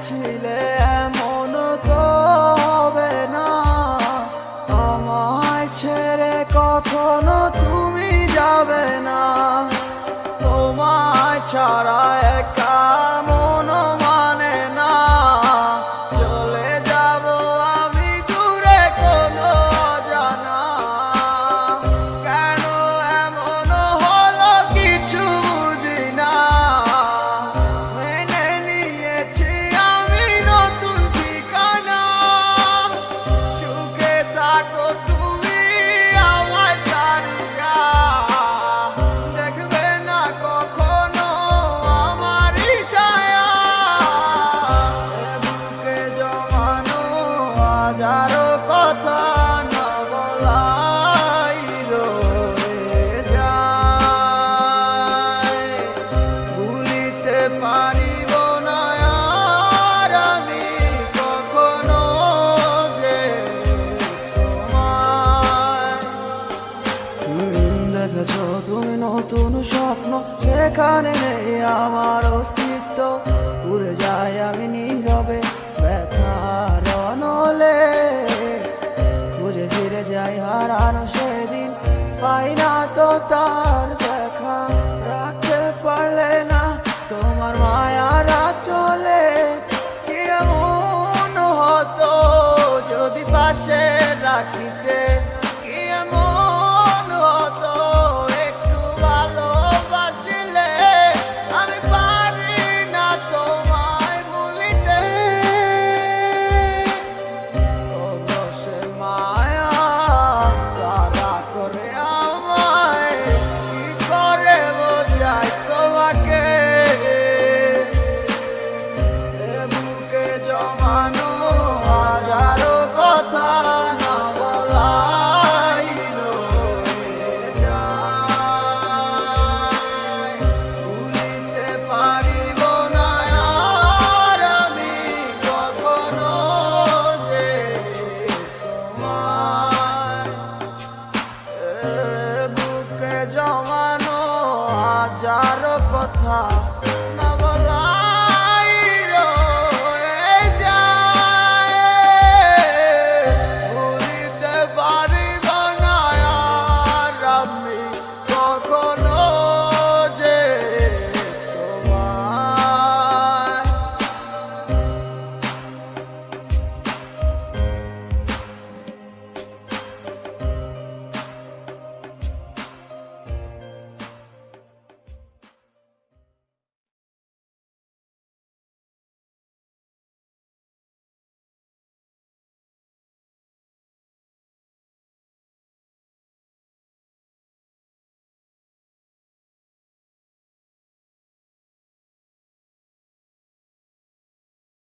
চেয়েছিলে এমন তো হবে না, আমায় ছেড়ে কখনো তুমি যাবে না। তোমায় ছাড়া একা মন মানে না, চলে যাব আমি দূরে কোনো অজানা। কেন এমন হলো কিছু বুঝি না, মেনে নিয়েছি আমি নতুন ঠিকানা। সুখে থাকো তুমি আমায় ছাড়িয়া, দেখবে না কখনো আমারই ছায়া। বুকে জমানো হাজারো কথা না বলাই রয়ে যায়, ভুলিতে পারিব না আর আমি কখনো যে তোমায়। দেখেছো তুমি নতুন স্বপ্ন, সেখানে নেই আমার অস্তিত্ব। উড়ে যাই আমি নীরবে ব্যথার অনলে, খুঁজে ফিরে যাই হারানো সেদিন, পাই না তো তার দেখা। রাখতে পারলে না তোমার মায়ারা চলে, কি এমন হতো যদি পাশে রাখিতে, কি এমন হতো একটু ভালোবাসিলে। আমি পারি না তোমায় ভুলিতে, তবু সে মায়া তারা করে আমায়, কি করে বোঝাই তোমাকে। এ বুকে জমানো হাজারো কথা না বলাই রয়ে যায়, ভুলিতে পারিব না আর আমি কখনো যে তোমায়। এ বুকে জমানো হাজারো কথা